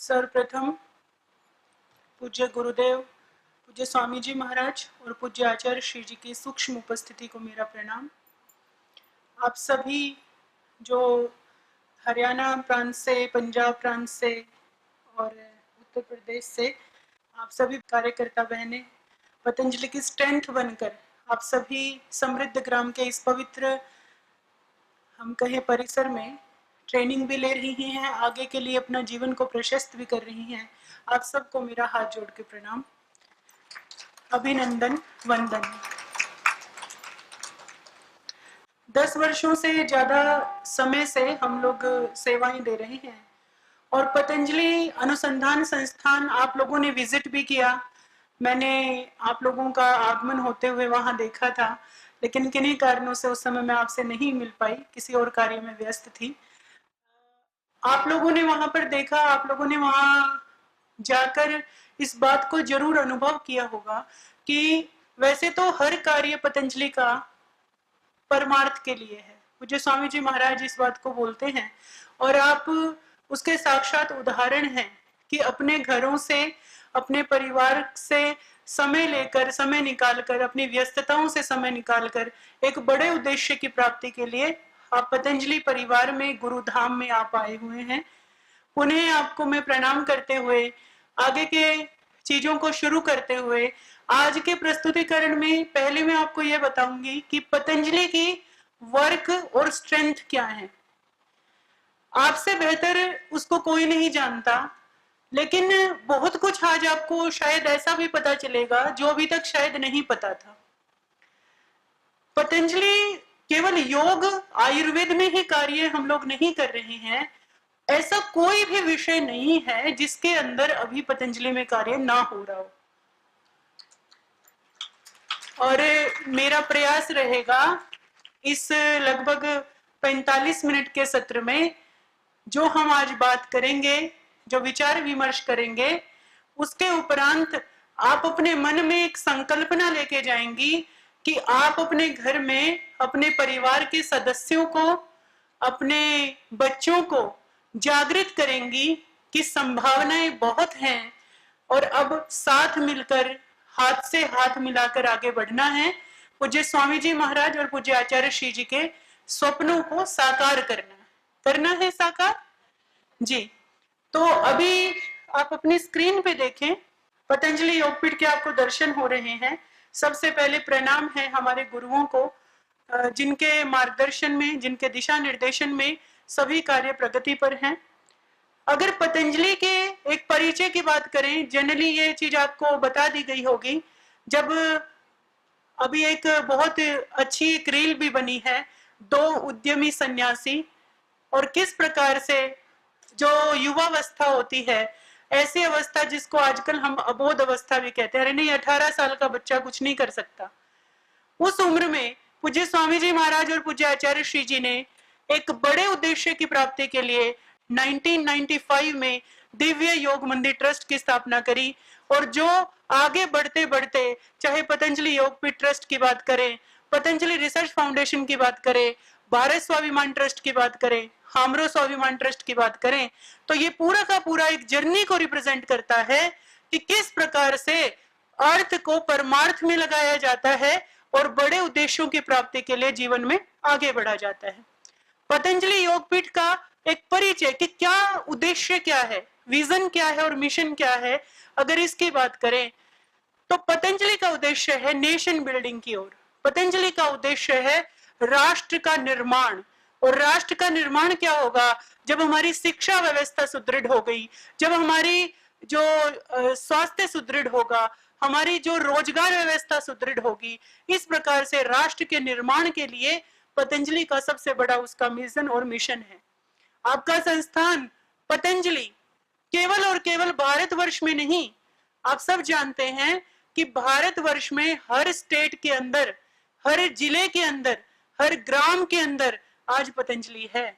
सर्वप्रथम पूज्य गुरुदेव, पूज्य स्वामी जी महाराज और पूज्य आचार्य श्री जी की सूक्ष्म उपस्थिति को मेरा प्रणाम। आप सभी जो हरियाणा प्रांत से, पंजाब प्रांत से और उत्तर प्रदेश से, आप सभी कार्यकर्ता बहनें पतंजलि की स्ट्रेंथ बनकर आप सभी समृद्ध ग्राम के इस पवित्र हम कहें परिसर में ट्रेनिंग भी ले रही हैं, आगे के लिए अपना जीवन को प्रशस्त भी कर रही हैं। आप सबको मेरा हाथ जोड़ के प्रणाम, अभिनंदन, वंदन। 10 वर्षों से ज्यादा समय से हम लोग सेवाएं दे रहे हैं और पतंजलि अनुसंधान संस्थान आप लोगों ने विजिट भी किया। मैंने आप लोगों का आगमन होते हुए वहां देखा था, लेकिन किन्हीं कारणों से उस समय मैं आपसे नहीं मिल पाई, किसी और कार्य में व्यस्त थी। आप लोगों ने वहां पर देखा, आप लोगों ने वहां जाकर इस बात को जरूर अनुभव किया होगा कि वैसे तो हर कार्य पतंजलि का परमार्थ के लिए है। पूज्य स्वामी जी महाराज इस बात को बोलते हैं और आप उसके साक्षात उदाहरण हैं कि अपने घरों से, अपने परिवार से समय लेकर, समय निकालकर, अपनी व्यस्तताओं से समय निकालकर एक बड़े उद्देश्य की प्राप्ति के लिए आप पतंजलि परिवार में, गुरुधाम में आप आए हुए हैं। पुनः आपको मैं प्रणाम करते हुए आगे के चीजों को शुरू करते हुए आज के प्रस्तुतिकरण में पहले मैं आपको यह बताऊंगी कि पतंजलि की वर्क और स्ट्रेंथ क्या है। आपसे बेहतर उसको कोई नहीं जानता, लेकिन बहुत कुछ आज आपको शायद ऐसा भी पता चलेगा जो अभी तक शायद नहीं पता था। पतंजलि केवल योग, आयुर्वेद में ही कार्य हम लोग नहीं कर रहे हैं। ऐसा कोई भी विषय नहीं है जिसके अंदर अभी पतंजलि में कार्य ना हो रहा हो। और मेरा प्रयास रहेगा इस लगभग 45 मिनट के सत्र में जो हम आज बात करेंगे, जो विचार विमर्श करेंगे, उसके उपरांत आप अपने मन में एक संकल्पना लेके जाएंगी कि आप अपने घर में अपने परिवार के सदस्यों को, अपने बच्चों को जागृत करेंगी कि संभावनाएं बहुत हैं और अब साथ मिलकर, हाथ से हाथ मिलाकर आगे बढ़ना है। पूज्य स्वामी जी महाराज और पूज्य आचार्य श्री जी के स्वप्नों को साकार करना है साकार जी। तो अभी आप अपनी स्क्रीन पे देखें, पतंजलि योगपीठ के आपको दर्शन हो रहे हैं। सबसे पहले प्रणाम है हमारे गुरुओं को, जिनके मार्गदर्शन में, जिनके दिशा निर्देशन में सभी कार्य प्रगति पर हैं। अगर पतंजलि के एक परिचय की बात करें, जनरली ये चीज आपको बता दी गई होगी, जब अभी एक बहुत अच्छी एक रील भी बनी है, 2 उद्यमी सन्यासी, और किस प्रकार से जो युवावस्था होती है, ऐसी अवस्था जिसको आजकल हम अबोध अवस्था भी कहते हैं, अरे नहीं 18 साल का बच्चा कुछ नहीं कर सकता, उस उम्र में पूज्य स्वामी जी महाराज और पूज्य आचार्य श्री जी ने एक बड़े उद्देश्य की प्राप्ति के लिए 1995 में दिव्य योग मंदिर ट्रस्ट की स्थापना करी। और जो आगे बढ़ते बढ़ते, चाहे पतंजलि योगपीठ ट्रस्ट की बात करें, पतंजलि रिसर्च फाउंडेशन की बात करें, भारत स्वाभिमान ट्रस्ट की बात करें, हामरो स्वाभिमान ट्रस्ट की बात करें, तो ये पूरा का पूरा एक जर्नी को रिप्रेजेंट करता है कि किस प्रकार से अर्थ को परमार्थ में लगाया जाता है और बड़े उद्देश्यों की प्राप्ति के लिए जीवन में आगे बढ़ा जाता है। पतंजलि योगपीठ का एक परिचय कि क्या उद्देश्य क्या है, विजन क्या है और मिशन क्या है, अगर इसकी बात करें तो पतंजलि का उद्देश्य है नेशन बिल्डिंग की ओर। पतंजलि का उद्देश्य है राष्ट्र का निर्माण। और राष्ट्र का निर्माण क्या होगा? जब हमारी शिक्षा व्यवस्था सुदृढ़ हो गई, जब हमारी जो स्वास्थ्य सुदृढ़ होगा, हमारी जो रोजगार व्यवस्था सुदृढ़ होगी। इस प्रकार से राष्ट्र के निर्माण के लिए पतंजलि का सबसे बड़ा उसका मिशन और मिशन है। आपका संस्थान पतंजलि केवल और केवल भारतवर्ष में नहीं, आप सब जानते हैं कि भारतवर्ष में हर स्टेट के अंदर, हर जिले के अंदर, हर ग्राम के अंदर आज पतंजलि है।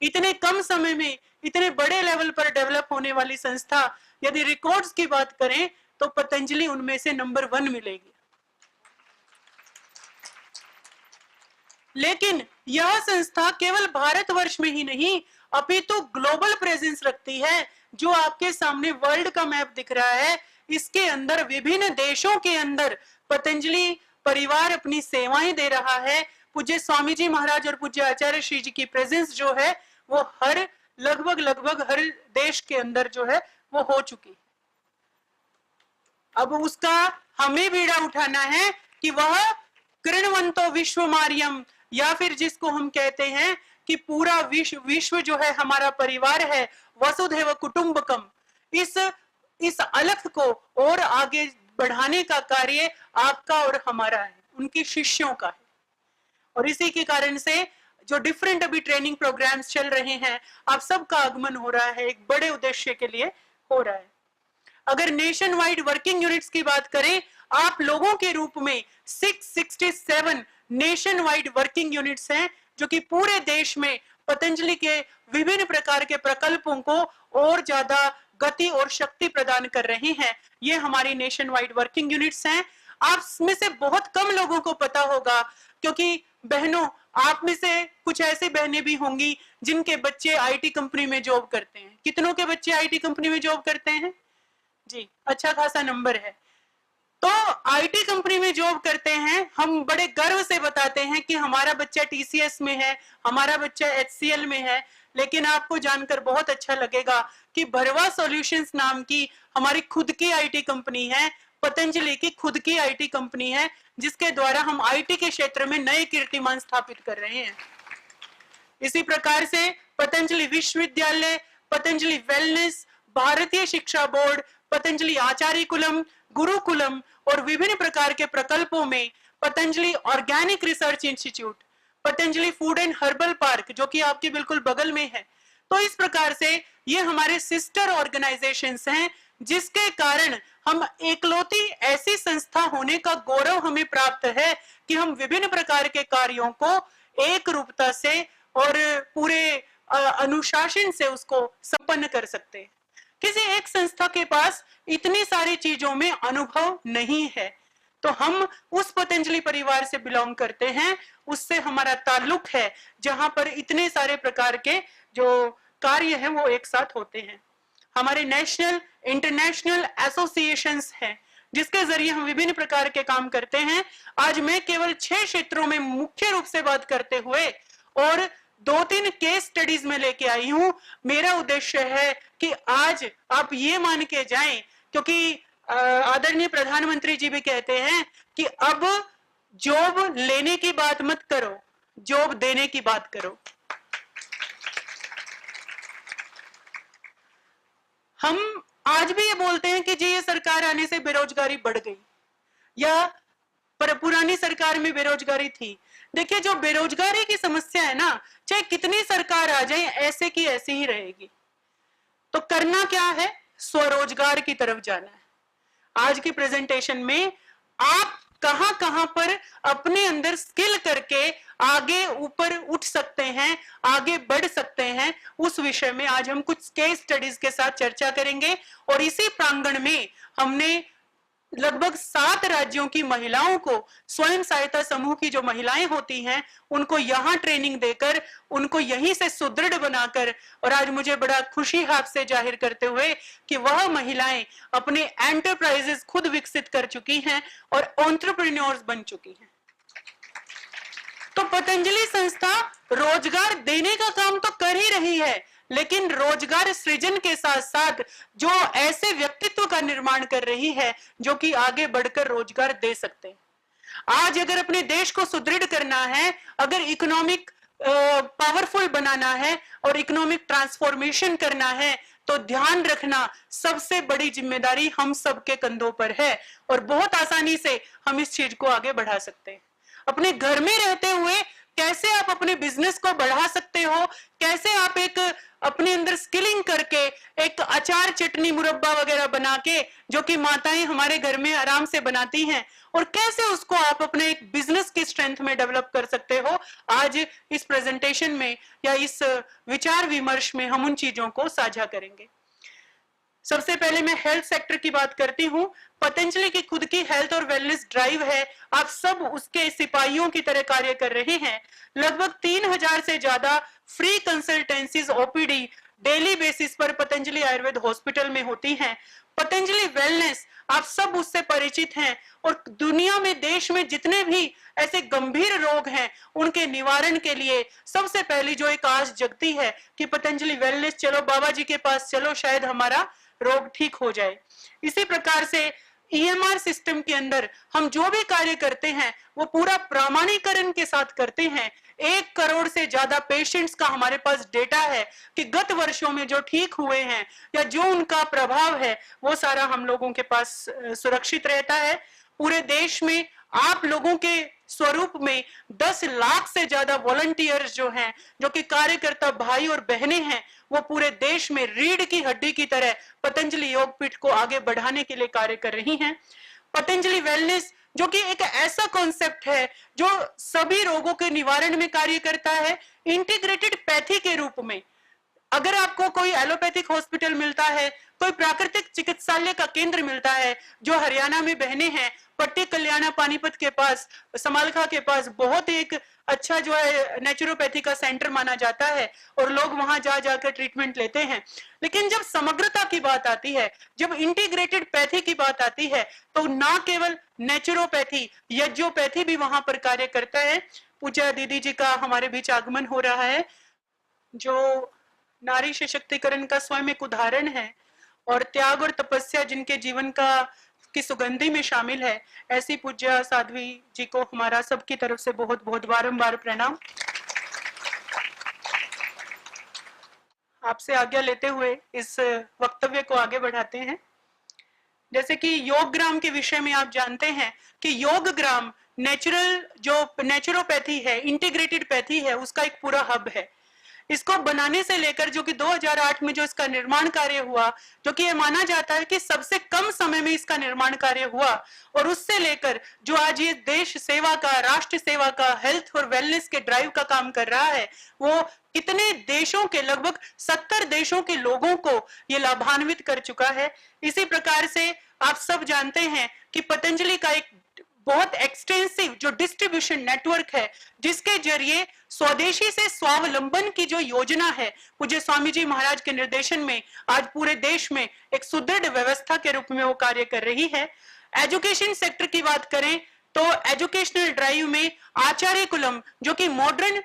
इतने कम समय में इतने बड़े लेवल पर डेवलप होने वाली संस्था, यदि रिकॉर्ड्स की बात करें तो पतंजलि उनमें से नंबर 1 मिलेगी। लेकिन यह संस्था केवल भारतवर्ष में ही नहीं, अपितु ग्लोबल प्रेजेंस रखती है। जो आपके सामने वर्ल्ड का मैप दिख रहा है, इसके अंदर विभिन्न देशों के अंदर पतंजलि परिवार अपनी सेवाएं दे रहा है। पूज्य स्वामी जी महाराज और पूज्य आचार्य श्री जी की प्रेजेंस जो है वो लगभग हर देश के अंदर जो है वो हो चुकी है। अब उसका हमें बीड़ा उठाना है कि वह कृणवंतो विश्व मारियम, या फिर जिसको हम कहते हैं कि पूरा विश्व जो है हमारा परिवार है, वसुधैव कुटुंबकम, इस अलख को और आगे बढ़ाने का कार्य आपका और हमारा है, उनके शिष्यों का है। और इसी के कारण से जो डिफरेंट अभी ट्रेनिंग प्रोग्राम्स चल रहे हैं, आप सबका आगमन हो रहा है, एक बड़े उद्देश्य के लिए हो रहा है। अगर नेशन वाइड वर्किंग यूनिट्स की बात करें, आप लोगों के रूप में 667 नेशन वाइड वर्किंग यूनिट्स हैं, जो कि पूरे देश में पतंजलि के विभिन्न प्रकार के प्रकल्पों को और ज्यादा गति और शक्ति प्रदान कर रहे हैं। ये हमारी नेशन वाइड वर्किंग यूनिट्स हैं। आप में से बहुत कम लोगों को पता होगा, क्योंकि बहनों, आप में से कुछ ऐसी बहनें भी होंगी जिनके बच्चे आईटी कंपनी में जॉब करते हैं। कितनों के बच्चे आईटी कंपनी में जॉब करते हैं? जी, अच्छा खासा नंबर है। तो आईटी कंपनी में जॉब करते हैं, हम बड़े गर्व से बताते हैं कि हमारा बच्चा टीसीएस में है, हमारा बच्चा एचसीएल में है। लेकिन आपको जानकर बहुत अच्छा लगेगा कि भरवा सॉल्यूशंस नाम की हमारी खुद की आईटी कंपनी है, पतंजलि की खुद की आईटी कंपनी है, जिसके द्वारा हम आईटी के क्षेत्र में नए कीर्तिमान स्थापित कर रहे हैं। इसी प्रकार से पतंजलि विश्वविद्यालय, पतंजलि वेलनेस, भारतीय शिक्षा बोर्ड, पतंजलि आचार्य कुलम, गुरुकुलम और विभिन्न प्रकार के प्रकल्पों में Patanjali organic research institute, Patanjali food and herbal park जो कि आपके बिल्कुल बगल में है। तो इस प्रकार से ये हमारे सिस्टर ऑर्गेनाइजेशंस हैं, जिसके कारण हम एकलौती ऐसी संस्था होने का गौरव हमें प्राप्त है कि हम विभिन्न प्रकार के कार्यों को एक रूपता से और पूरे अनुशासन से उसको संपन्न कर सकते हैं। किसी एक संस्था के पास इतनी सारी चीजों में अनुभव नहीं है, तो हम उस पतंजलि परिवार से बिलोंग करते हैं, उससे हमारा ताल्लुक है, जहां पर इतने सारे प्रकार के जो कार्य हैं वो एक साथ होते हैं। हमारे नेशनल इंटरनेशनल एसोसिएशंस हैं, जिसके जरिए हम विभिन्न प्रकार के काम करते हैं। आज मैं केवल 6 क्षेत्रों में मुख्य रूप से बात करते हुए और 2-3 केस स्टडीज में लेके आई हूं। मेरा उद्देश्य है कि आज आप ये मान के जाएं, क्योंकि आदरणीय प्रधानमंत्री जी भी कहते हैं कि अब जॉब लेने की बात मत करो, जॉब देने की बात करो। हम आज भी ये बोलते हैं कि जी ये सरकार आने से बेरोजगारी बढ़ गई, या पर पुरानी सरकार में बेरोजगारी थी। देखिए, जो बेरोजगारी की समस्या है ना, चाहे कितनी सरकार आ जाए, ऐसे की ऐसी ही रहेगी। तो करना क्या है? स्वरोजगार की तरफ जाना है। आज की प्रेजेंटेशन में आप कहां कहां पर अपने अंदर स्किल करके आगे ऊपर उठ सकते हैं, आगे बढ़ सकते हैं, उस विषय में आज हम कुछ केस स्टडीज के साथ चर्चा करेंगे। और इसी प्रांगण में हमने लगभग 7 राज्यों की महिलाओं को, स्वयं सहायता समूह की जो महिलाएं होती हैं, उनको यहाँ ट्रेनिंग देकर, उनको यहीं से सुदृढ़ बनाकर, और आज मुझे बड़ा खुशी है आपसे जाहिर करते हुए कि वह महिलाएं अपने एंटरप्राइजेस खुद विकसित कर चुकी हैं और एंटरप्रेन्योर्स बन चुकी हैं। तो पतंजलि संस्था रोजगार देने का काम तो कर ही रही है, लेकिन रोजगार सृजन के साथ साथ जो ऐसे व्यक्तित्व का निर्माण कर रही है जो कि आगे बढ़कर रोजगार दे सकते हैं। आज अगर अपने देश को सुदृढ़ करना है, अगर इकोनॉमिक पावरफुल बनाना है और इकोनॉमिक ट्रांसफॉर्मेशन करना है, तो ध्यान रखना सबसे बड़ी जिम्मेदारी हम सबके कंधों पर है, और बहुत आसानी से हम इस चीज को आगे बढ़ा सकते हैं। अपने घर में रहते हुए कैसे आप अपने बिजनेस को बढ़ा सकते हो, कैसे आप एक अपने अंदर स्किलिंग करके एक अचार, चटनी, मुरब्बा वगैरह बना के, जो कि माताएं हमारे घर में आराम से बनाती हैं, और कैसे उसको आप अपने एक बिजनेस की स्ट्रेंथ में डेवलप कर सकते हो, आज इस प्रेजेंटेशन में या इस विचार विमर्श में हम उन चीजों को साझा करेंगे। सबसे पहले मैं हेल्थ सेक्टर की बात करती हूँ। पतंजलि की खुद की हेल्थ और वेलनेस ड्राइव है, आप सब उसके सिपाहियों की तरह कार्य कर रहे हैं। लगभग 3000 से ज्यादा free consultancies OPD daily basis पर पतंजलि आयुर्वेद हॉस्पिटल में होती हैं। पतंजलि वेलनेस आप सब उससे परिचित हैं, और दुनिया में, देश में जितने भी ऐसे गंभीर रोग हैं उनके निवारण के लिए सबसे पहली जो एक आस जगती है कि पतंजलि वेलनेस, चलो बाबा जी के पास चलो, शायद हमारा रोग ठीक हो जाए। इसी प्रकार से ईएमआर सिस्टम के अंदर हम जो भी कार्य करते हैं वो पूरा प्रामाणीकरण के साथ करते हैं। 1 करोड़ से ज्यादा पेशेंट्स का हमारे पास डेटा है कि गत वर्षों में जो ठीक हुए हैं या जो उनका प्रभाव है वो सारा हम लोगों के पास सुरक्षित रहता है। पूरे देश में आप लोगों के स्वरूप में 10 लाख से ज्यादा वॉलंटियर्स जो हैं, जो कि कार्यकर्ता भाई और बहनें हैं, वो पूरे देश में रीढ़ की हड्डी की तरह पतंजलि योगपीठ को आगे बढ़ाने के लिए कार्य कर रही हैं। पतंजलि वेलनेस जो कि एक ऐसा कॉन्सेप्ट है जो सभी रोगों के निवारण में कार्य करता है, इंटीग्रेटेड पैथी के रूप में। अगर आपको कोई एलोपैथिक हॉस्पिटल मिलता है, कोई प्राकृतिक चिकित्सालय का केंद्र मिलता है, जो हरियाणा में बहने हैं, पट्टी कल्याणा पानीपत के पास, समालखा के पास बहुत एक अच्छा जो है नेचुरोपैथी का सेंटर माना जाता है और लोग वहां जा जाकर ट्रीटमेंट लेते हैं। लेकिन जब समग्रता की बात आती है, जब इंटीग्रेटेड पैथी की बात आती है, तो ना केवल नेचुरोपैथी, यज्ञोपैथी भी वहां पर कार्य करता है। पूज्य दीदी जी का हमारे बीच आगमन हो रहा है, जो नारी सशक्तिकरण का स्वयं एक उदाहरण है और त्याग और तपस्या जिनके जीवन का की सुगंधि में शामिल है। ऐसी पूज्य साध्वी जी को हमारा सबकी तरफ से बहुत बहुत बारंबार प्रणाम। आपसे आज्ञा लेते हुए इस वक्तव्य को आगे बढ़ाते हैं। जैसे कि योग ग्राम के विषय में आप जानते हैं कि योग ग्राम नेचुरोपैथी है, इंटीग्रेटेड पैथी है, उसका एक पूरा हब है। इसको बनाने से लेकर जो कि 2008 में जो इसका निर्माण कार्य हुआ, जो कि ये माना जाता है कि सबसे कम समय में इसका निर्माण कार्य हुआ, और उससे लेकर जो आज ये देश सेवा का, राष्ट्र सेवा का, हेल्थ और वेलनेस के ड्राइव का काम कर रहा है, वो कितने देशों के, लगभग 70 देशों के लोगों को ये लाभान्वित कर चुका है। इसी प्रकार से आप सब जानते हैं कि पतंजलि का एक बहुत एक्सटेंसिव जो डिस्ट्रीब्यूशन नेटवर्क है, जिसके जरिए स्वदेशी से स्वावलंबन की जो योजना है, पूज्य स्वामी जी महाराज के निर्देशन में आज पूरे देश में एक सुदृढ़ व्यवस्था के रूप में वो कार्य कर रही है। एजुकेशन सेक्टर की बात करें तो एजुकेशनल ड्राइव में आचार्य कुलम, जो कि मॉडर्न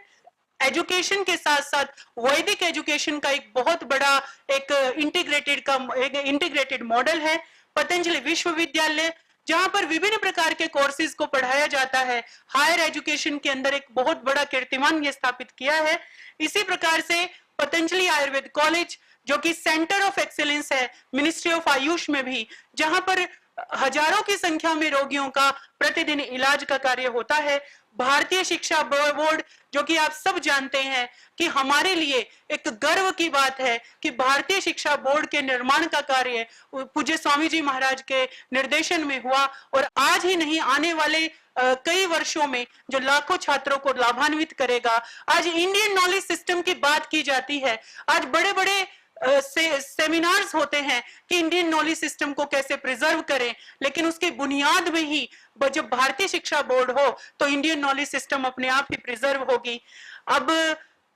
एजुकेशन के साथ साथ वैदिक एजुकेशन का एक बहुत बड़ा एक इंटीग्रेटेड मॉडल है। पतंजलि विश्वविद्यालय, जहां पर विभिन्न प्रकार के कोर्सेज को पढ़ाया जाता है, हायर एजुकेशन के अंदर एक बहुत बड़ा कीर्तिमान ये स्थापित किया है। इसी प्रकार से पतंजलि आयुर्वेद कॉलेज, जो कि सेंटर ऑफ एक्सीलेंस है मिनिस्ट्री ऑफ आयुष में भी, जहां पर हजारों की संख्या में रोगियों का प्रतिदिन इलाज का कार्य होता है। भारतीय शिक्षा बोर्ड, जो कि आप सब जानते हैं कि हमारे लिए एक गर्व की बात है कि भारतीय शिक्षा बोर्ड के निर्माण का कार्य पूज्य स्वामी जी महाराज के निर्देशन में हुआ, और आज ही नहीं, आने वाले कई वर्षों में जो लाखों छात्रों को लाभान्वित करेगा। आज इंडियन नॉलेज सिस्टम की बात की जाती है, आज बड़े बड़े सेमिनार्स होते हैं कि इंडियन नॉलेज सिस्टम को कैसे प्रिजर्व करें, लेकिन उसके बुनियाद में ही जब भारतीय शिक्षा बोर्ड हो तो इंडियन नॉलेज सिस्टम अपने आप ही प्रिजर्व होगी। अब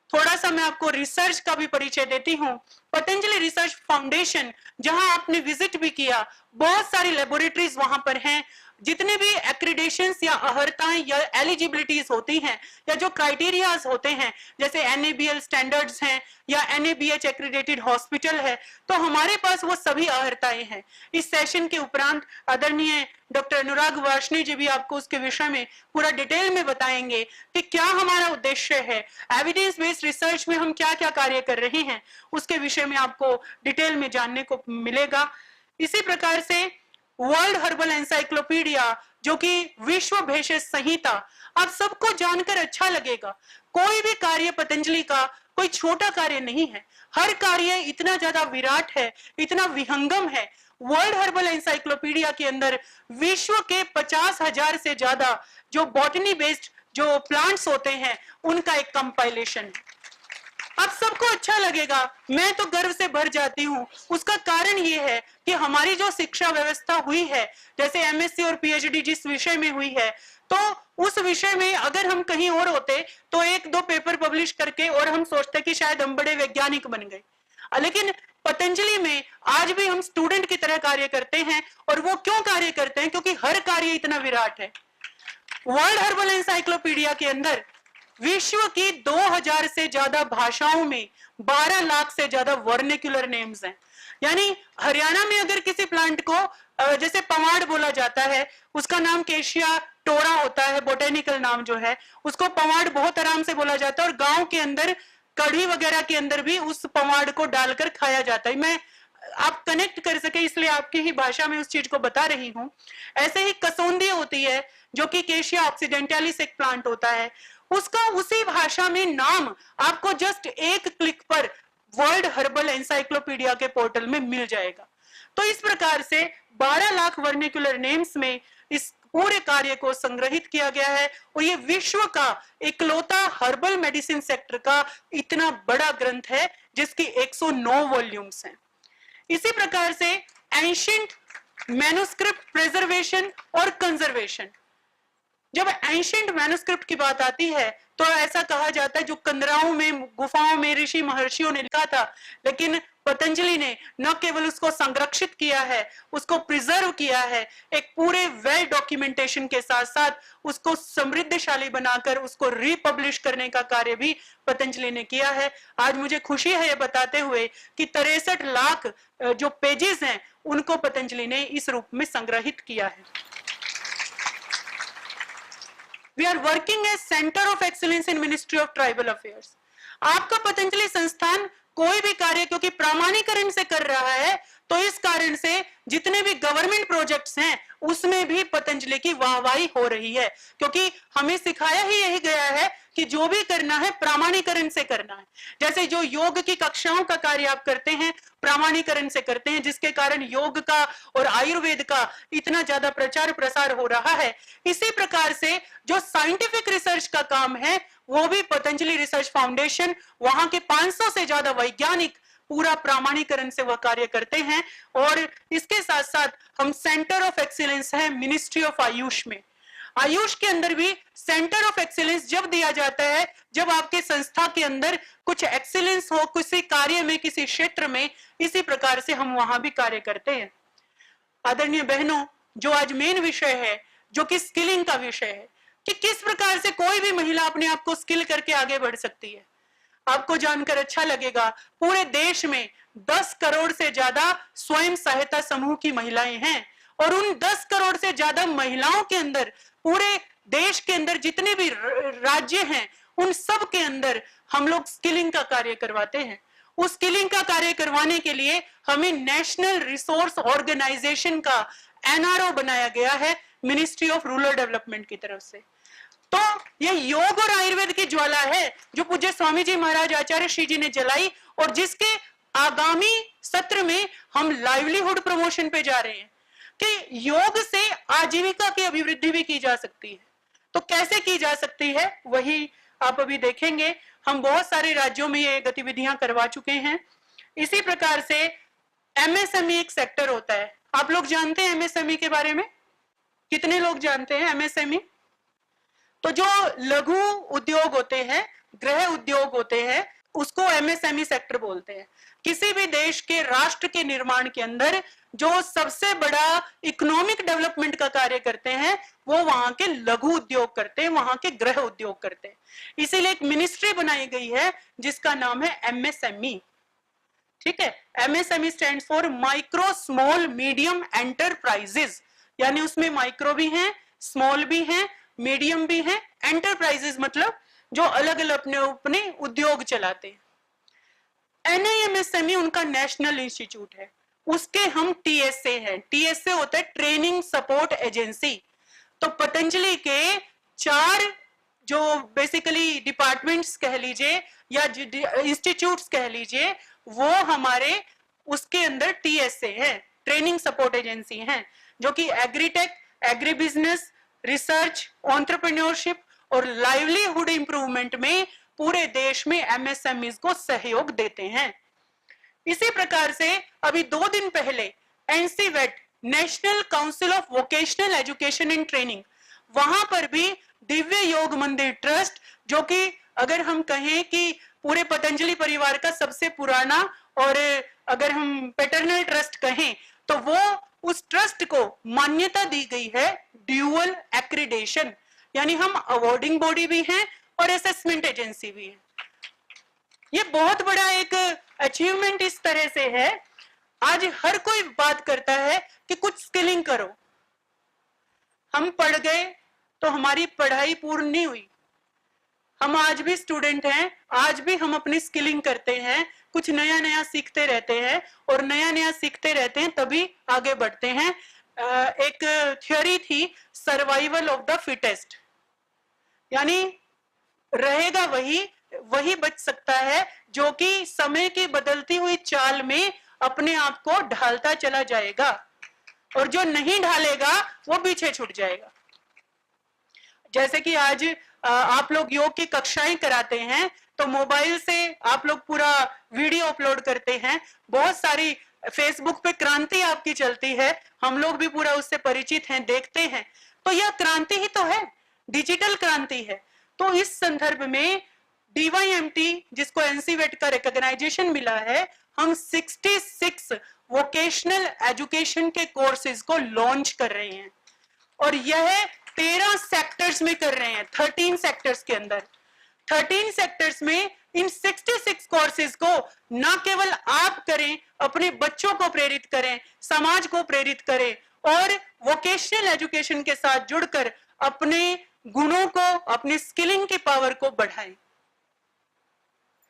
थोड़ा सा मैं आपको रिसर्च का भी परिचय देती हूँ। पतंजलि रिसर्च फाउंडेशन, जहां आपने विजिट भी किया, बहुत सारी लेबोरेटरीज वहां पर हैं। जितने भी एक्रीडेशंस या अहर्ताएं या एलिजिबिलिटीज होती हैं या जो क्राइटेरियाज होते हैं, जैसे NABL स्टैंडर्ड्स हैं या NABH एक्रीडेटेड हॉस्पिटल है, तो हमारे पास वो सभी अहर्ताएं हैं। इस सेशन के उपरांत आदरणीय डॉक्टर अनुराग वार्ष्णेय जी भी आपको उसके विषय में पूरा डिटेल में बताएंगे कि क्या हमारा उद्देश्य है, एविडेंस बेस्ड रिसर्च में हम क्या क्या कार्य कर रहे हैं, उसके विषय में आपको डिटेल में जानने को मिलेगा। इसी प्रकार से वर्ल्ड हर्बल एनसाइक्लोपीडिया, जो कि विश्व भेषज संहिता, आप सबको जानकर अच्छा लगेगा। कोई भी कार्य पतंजलि का कोई छोटा कार्य नहीं है, हर कार्य इतना ज्यादा विराट है, इतना विहंगम है। वर्ल्ड हर्बल एनसाइक्लोपीडिया के अंदर विश्व के 50,000 से ज्यादा जो बॉटनी बेस्ड जो प्लांट्स होते हैं उनका एक कंपाइलेशन है। अब सबको अच्छा लगेगा, मैं तो गर्व से भर जाती हूँ। उसका कारण ये है कि हमारी जो शिक्षा व्यवस्था हुई है, जैसे एमएससी और पीएचडी जिस विषय में हुई है, तो उस विषय में अगर हम कहीं और होते तो एक दो पेपर पब्लिश करके और हम सोचते कि शायद हम बड़े वैज्ञानिक बन गए, लेकिन पतंजलि में आज भी हम स्टूडेंट की तरह कार्य करते हैं। और वो क्यों कार्य करते हैं? क्योंकि हर कार्य इतना विराट है। वर्ल्ड हर्बल एनसाइक्लोपीडिया के अंदर विश्व की 2000 से ज्यादा भाषाओं में 12 लाख से ज्यादा वर्निकुलर नेम्स हैं। यानी हरियाणा में अगर किसी प्लांट को जैसे पवाड़ बोला जाता है, उसका नाम केशिया टोरा होता है, बोटेनिकल नाम जो है, उसको पवाड़ बहुत आराम से बोला जाता है। और गांव के अंदर कढ़ी वगैरह के अंदर भी उस पवाड़ को डालकर खाया जाता है। मैं आप कनेक्ट कर सके इसलिए आपकी ही भाषा में उस चीज को बता रही हूं। ऐसे ही कसौंदी होती है जो कि केशिया ऑक्सीडेंटालिस एक प्लांट होता है, उसका उसी भाषा में नाम आपको जस्ट एक क्लिक पर वर्ल्ड हर्बल एनसाइक्लोपीडिया के पोर्टल में मिल जाएगा। तो इस प्रकार से 12 लाख वर्निकुलर नेम्स में इस पूरे कार्य को संग्रहित किया गया है। और ये विश्व का इकलौता हर्बल मेडिसिन सेक्टर का इतना बड़ा ग्रंथ है जिसकी 109 वॉल्यूम्स हैं। इसी प्रकार से एंशिएंट मैन्युस्क्रिप्ट प्रिजर्वेशन और कंजर्वेशन, जब एंशिएंट मैन्युस्क्रिप्ट की बात आती है तो ऐसा कहा जाता है जो कंदराओं में गुफाओं में ऋषि महर्षियों ने लिखा था, लेकिन पतंजलि ने न केवल उसको संरक्षित किया है, उसको प्रिजर्व किया है, एक पूरे वेल डॉक्यूमेंटेशन के साथ साथ उसको समृद्धशाली बनाकर उसको रिपब्लिश करने का कार्य भी पतंजलि ने किया है। आज मुझे खुशी है ये बताते हुए कि 63 लाख जो पेजेस हैं उनको पतंजलि ने इस रूप में संग्रहित किया है। We are working as Center of Excellence in Ministry of Tribal Affairs. आपका पतंजलि संस्थान कोई भी कार्य क्योंकि प्रामाणीकरण से कर रहा है, तो इस कारण से जितने भी गवर्नमेंट प्रोजेक्ट्स हैं उसमें भी पतंजलि की वाहवाही हो रही है, क्योंकि हमें सिखाया ही यही गया है कि जो भी करना है प्रामाणीकरण से करना है। जैसे जो योग की कक्षाओं का कार्य आप करते हैं प्रामाणीकरण से करते हैं, जिसके कारण योग का और आयुर्वेद का इतना ज्यादा प्रचार प्रसार हो रहा है। इसी प्रकार से जो साइंटिफिक रिसर्च का काम है वो भी पतंजलि रिसर्च फाउंडेशन, वहां के 500 से ज्यादा वैज्ञानिक पूरा प्रामाणीकरण से वह कार्य करते हैं। और इसके साथ साथ हम सेंटर ऑफ एक्सीलेंस है मिनिस्ट्री ऑफ आयुष में। आयुष के अंदर भी सेंटर ऑफ एक्सीलेंस जब दिया जाता है जब आपके संस्था के अंदर कुछ एक्सीलेंस हो किसी कार्य में, किसी क्षेत्र में। इसी प्रकार से हम वहां भी कार्य करते हैं। आदरणीय बहनों, जो आज मेन विषय है जो कि स्किलिंग का विषय है कि किस प्रकार से कोई भी महिला अपने आप को स्किल करके आगे बढ़ सकती है, आपको जानकर अच्छा लगेगा। पूरे देश में 10 करोड़ से ज्यादा स्वयं सहायता समूह की महिलाएं हैं और उन 10 करोड़ से ज्यादा महिलाओं के अंदर पूरे देश के अंदर जितने भी राज्य हैं उन सब के अंदर हम लोग स्किलिंग का कार्य करवाते हैं। उस स्किलिंग का कार्य करवाने के लिए हमें नेशनल रिसोर्स ऑर्गेनाइजेशन का एनआरओ बनाया गया है मिनिस्ट्री ऑफ रूरल डेवलपमेंट की तरफ से। तो ये योग और आयुर्वेद की ज्वाला है जो पूज्य स्वामी जी महाराज आचार्य श्री जी ने जलाई और जिसके आगामी सत्र में हम लाइवलीहुड प्रमोशन पे जा रहे हैं कि योग से आजीविका की अभिवृद्धि भी की जा सकती है। तो कैसे की जा सकती है वही आप अभी देखेंगे। हम बहुत सारे राज्यों में ये गतिविधियां करवा चुके हैं। इसी प्रकार से एमएसएमई एक सेक्टर होता है। आप लोग जानते हैं एमएसएमई के बारे में? कितने लोग जानते हैं एमएसएमई? तो जो लघु उद्योग होते हैं, गृह उद्योग होते हैं, उसको एमएसएमई सेक्टर बोलते हैं। किसी भी देश के राष्ट्र के निर्माण के अंदर जो सबसे बड़ा इकोनॉमिक डेवलपमेंट का कार्य करते हैं वो वहां के लघु उद्योग करते हैं, वहां के गृह उद्योग करते हैं। इसीलिए एक मिनिस्ट्री बनाई गई है जिसका नाम है एमएसएमई। ठीक है, MSME stands for micro small medium enterprises, यानी उसमें माइक्रो भी हैं, स्मॉल भी हैं, मीडियम भी हैं, एंटरप्राइजेस मतलब जो अलग अलग अपने अपने उद्योग चलाते हैं। एनआईएमएसएमई उनका नेशनल इंस्टीट्यूट है, उसके हम टीएसए हैं। टीएसए होता है ट्रेनिंग सपोर्ट एजेंसी। तो पतंजलि के 4 जो बेसिकली डिपार्टमेंट्स कह लीजिए या इंस्टीट्यूट्स कह लीजिए वो हमारे उसके अंदर टीएसए है, ट्रेनिंग सपोर्ट एजेंसी हैं, जो कि agritech, agri business, research, entrepreneurship और लाइवलीहुड इंप्रूवमेंट में पूरे देश में एमएसएमईज को सहयोग देते हैं। इसी प्रकार से अभी 2 दिन पहले NCVET, National Council of Vocational Education and Training, वहां पर भी दिव्य योग मंदिर ट्रस्ट, जो कि अगर हम कहें कि पूरे पतंजलि परिवार का सबसे पुराना और अगर हम पैटर्नल ट्रस्ट कहें तो वो उस ट्रस्ट को मान्यता दी गई है ड्यूअल एक्रीडेशन, यानी हम अवार्डिंग बॉडी भी हैं और असेसमेंट एजेंसी भी है। ये बहुत बड़ा एक अचीवमेंट इस तरह से है, आज हर कोई बात करता है कि कुछ स्किलिंग करो। हम पढ़ गए तो हमारी पढ़ाई पूर्ण नहीं हुई, हम आज भी स्टूडेंट हैं, आज भी हम अपनी स्किलिंग करते हैं, कुछ नया नया सीखते रहते हैं और नया नया सीखते रहते हैं तभी आगे बढ़ते हैं। एक थ्योरी थी सर्वाइवल ऑफ द फिटेस्ट, यानी रहेगा वही बच सकता है जो कि समय की बदलती हुई चाल में अपने आप को ढालता चला जाएगा, और जो नहीं ढालेगा वो पीछे छूट जाएगा। जैसे कि आज आप लोग योग की कक्षाएं कराते हैं तो मोबाइल से आप लोग पूरा वीडियो अपलोड करते हैं, बहुत सारी फेसबुक पे क्रांति आपकी चलती है, हम लोग भी पूरा उससे परिचित हैं, देखते हैं। तो यह क्रांति ही तो है, डिजिटल क्रांति है। तो इस संदर्भ में डीवाईएमटी, जिसको एनसीवेट का रिकॉग्नाइजेशन मिला है, हम 66 वोकेशनल एजुकेशन के कोर्सेज को लॉन्च कर रहे हैं और यह 13 सेक्टर्स में कर रहे हैं, 13 सेक्टर्स के अंदर। 13 सेक्टर्स में इन 66 कोर्सेज को न केवल आप करें, अपने बच्चों को प्रेरित करें, समाज को प्रेरित करें और वोकेशनल एजुकेशन के साथ जुड़कर अपने गुणों को, अपनी स्किलिंग की पावर को बढ़ाएं।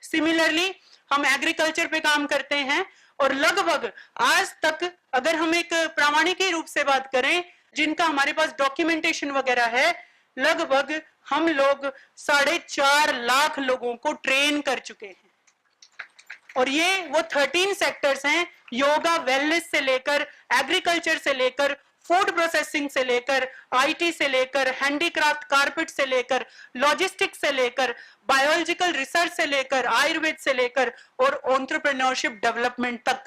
सिमिलरली हम एग्रीकल्चर पे काम करते हैं और लगभग आज तक अगर हम एक प्रामाणिक रूप से बात करें, जिनका हमारे पास डॉक्यूमेंटेशन वगैरह है, लगभग हम लोग 4.5 लाख लोगों को ट्रेन कर चुके हैं। और ये वो 13 सेक्टर्स हैं, योगा, वेलनेस से लेकर, एग्रीकल्चर से लेकर, फूड प्रोसेसिंग से लेकर, आईटी से लेकर, हैंडीक्राफ्ट, कारपेट से लेकर, लॉजिस्टिक्स से लेकर, बायोलॉजिकल रिसर्च से लेकर, आयुर्वेद से लेकर और एंटरप्रेन्योरशिप डेवलपमेंट तक।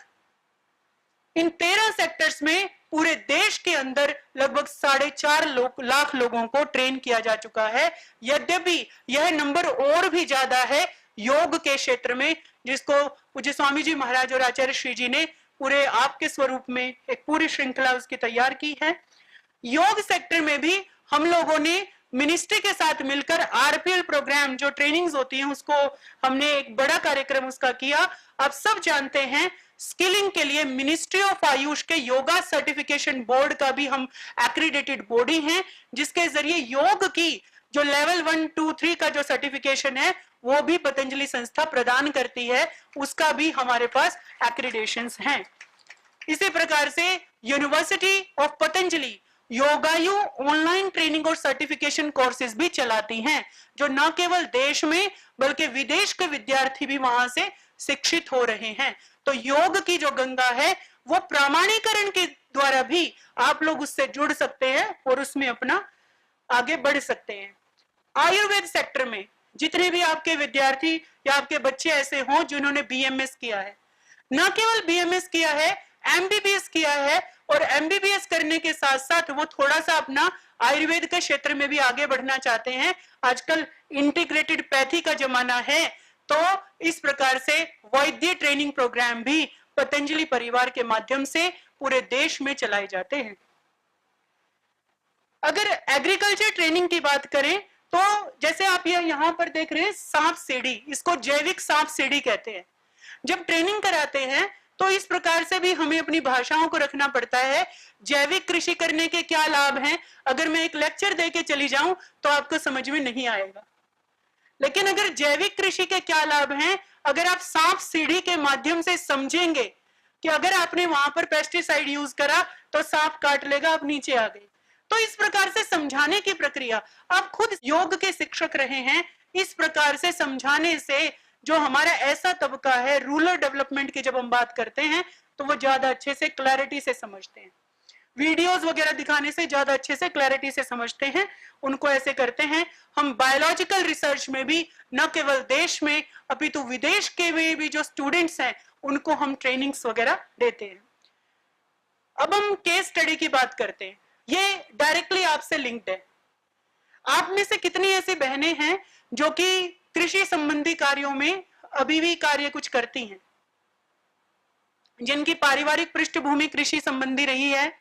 इन 13 सेक्टर्स में पूरे देश के अंदर लगभग 4.5 लाख लोगों को ट्रेन किया जा चुका है। यद्यपि यह नंबर और भी ज्यादा है योग के क्षेत्र में, जिसको पूज्य स्वामी जी महाराज और आचार्य श्री जी ने पूरे आपके स्वरूप में एक पूरी श्रृंखला उसकी तैयार की है। योग सेक्टर में भी हम लोगों ने मिनिस्ट्री के साथ मिलकर आरपीएल प्रोग्राम, जो ट्रेनिंग्स होती हैं, उसको हमने एक बड़ा कार्यक्रम उसका किया। आप सब जानते हैं स्किलिंग के लिए मिनिस्ट्री ऑफ आयुष के योगा सर्टिफिकेशन बोर्ड का भी हम एक्रीडेटेड बॉडी हैं, जिसके जरिए योग की जो लेवल 1, 2, 3 का जो सर्टिफिकेशन है वो भी पतंजलि संस्था प्रदान करती है, उसका भी हमारे पास एक्रीडेशंस हैं। इसी प्रकार से यूनिवर्सिटी ऑफ पतंजलि योगायु ऑनलाइन ट्रेनिंग और सर्टिफिकेशन कोर्सेज भी चलाती हैं, जो न केवल देश में बल्कि विदेश के विद्यार्थी भी वहां से शिक्षित हो रहे हैं। तो योग की जो गंगा है वो प्रमाणीकरण के द्वारा भी आप लोग उससे जुड़ सकते हैं और उसमें अपना आगे बढ़ सकते हैं। आयुर्वेद सेक्टर में जितने भी आपके विद्यार्थी या आपके बच्चे ऐसे हों जिन्होंने बीएमएस किया है, न केवल बीएमएस किया है, एमबीबीएस किया है, और एमबीबीएस करने के साथ साथ वो थोड़ा सा अपना आयुर्वेद के क्षेत्र में भी आगे बढ़ना चाहते हैं। आजकल इंटीग्रेटेड पैथी का जमाना है, तो इस प्रकार से वैद्य ट्रेनिंग प्रोग्राम भी पतंजलि परिवार के माध्यम से पूरे देश में चलाए जाते हैं। अगर एग्रीकल्चर ट्रेनिंग की बात करें तो जैसे आप ये यहाँ पर देख रहे हैं सांप सीढ़ी, इसको जैविक सांप सीढ़ी कहते हैं। जब ट्रेनिंग कराते हैं तो इस प्रकार से भी हमें अपनी भाषाओं को रखना पड़ता है। जैविक कृषि करने के क्या लाभ हैं, अगर मैं एक लेक्चर देके चली जाऊं तो आपको समझ में नहीं आएगा। लेकिन अगर जैविक कृषि के क्या लाभ हैं, अगर आप सांप सीढ़ी के माध्यम से समझेंगे कि अगर आपने वहां पर पेस्टिसाइड यूज करा तो सांप काट लेगा, आप नीचे आ गए। तो इस प्रकार से समझाने की प्रक्रिया, आप खुद योग के शिक्षक रहे हैं, इस प्रकार से समझाने से जो हमारा ऐसा तबका है रूरल डेवलपमेंट की जब हम बात करते हैं तो वो ज्यादा अच्छे से क्लैरिटी से समझते हैं। वीडियोस वगैरह दिखाने से ज्यादा अच्छे से क्लैरिटी से समझते हैं, उनको ऐसे करते हैं। हम बायोलॉजिकल रिसर्च में भी न केवल देश में अपितु विदेश के में भी जो स्टूडेंट्स हैं उनको हम ट्रेनिंग्स वगैरह देते हैं। अब हम केस स्टडी की बात करते हैं, ये डायरेक्टली आपसे लिंक्ड है। आप में से कितनी ऐसी बहनें हैं जो कि कृषि संबंधी कार्यों में अभी भी कार्य कुछ करती हैं, जिनकी पारिवारिक पृष्ठभूमि कृषि संबंधी रही है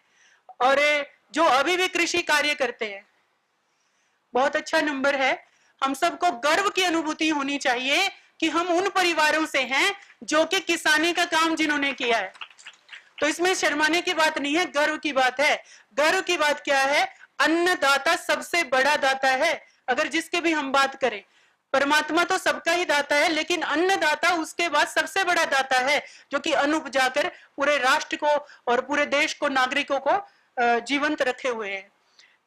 और जो अभी भी कृषि कार्य करते हैं? बहुत अच्छा नंबर है। हम सबको गर्व की अनुभूति होनी चाहिए कि हम उन परिवारों से हैं जो कि किसानी का काम जिन्होंने किया है। तो इसमें शर्माने की बात नहीं है, गर्व की बात है। गर्व की बात क्या है? अन्नदाता सबसे बड़ा दाता है। अगर जिसके भी हम बात करें, परमात्मा तो सबका ही दाता है, लेकिन अन्नदाता उसके बाद सबसे बड़ा दाता है, जो कि अन्न उपजाकर पूरे राष्ट्र को और पूरे देश को, नागरिकों को जीवंत रखे हुए हैं।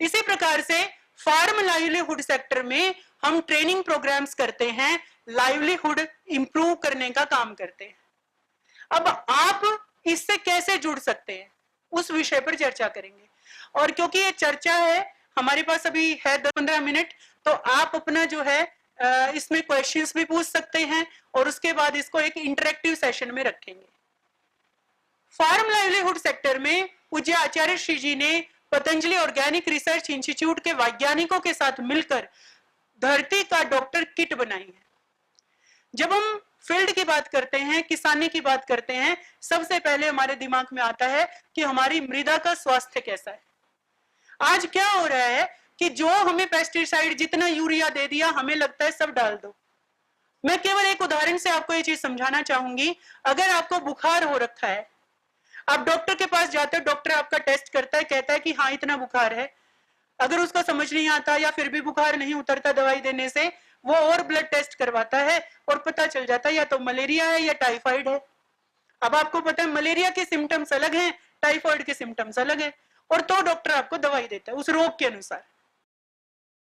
इसी प्रकार से फार्म लाइवलीहुड सेक्टर में हम ट्रेनिंग प्रोग्राम्स करते हैं, लाइवलीहुड इंप्रूव करने का काम करते हैं। अब आप इससे कैसे जुड़ सकते हैं, उस विषय पर चर्चा करेंगे। और क्योंकि ये चर्चा है, हमारे पास अभी है 10-15 मिनट, तो आप अपना जो है इसमें क्वेश्चंस भी पूछ सकते हैं और उसके बाद इसको एक इंटरेक्टिव सेशन में रखेंगे। फार्म लाइवलीहुड सेक्टर में पूज्य आचार्य श्री जी ने पतंजलि ऑर्गेनिक रिसर्च इंस्टीट्यूट के वैज्ञानिकों के साथ मिलकर धरती का डॉक्टर किट बनाई है। जब हम फील्ड की बात करते हैं, किसानी की बात करते हैं, सबसे पहले हमारे दिमाग में आता है कि हमारी मृदा का स्वास्थ्य कैसा है। आज क्या हो रहा है कि जो हमें पेस्टिसाइड जितना यूरिया दे दिया, हमें लगता है सब डाल दो। मैं केवल एक उदाहरण से आपको ये चीज समझाना चाहूंगी। अगर आपको बुखार हो रखा है, आप डॉक्टर के पास जाते हो, डॉक्टर आपका टेस्ट करता है, कहता है कि हाँ इतना बुखार है। अगर उसको समझ नहीं आता या फिर भी बुखार नहीं उतरता दवाई देने से, वो और ब्लड टेस्ट करवाता है और पता चल जाता है या तो मलेरिया है या टाइफाइड है। अब आपको पता है मलेरिया के सिम्टम्स अलग हैं, टाइफाइड के सिम्टम्स अलग हैं, और तो डॉक्टर आपको दवाई देता है उस रोग के अनुसार।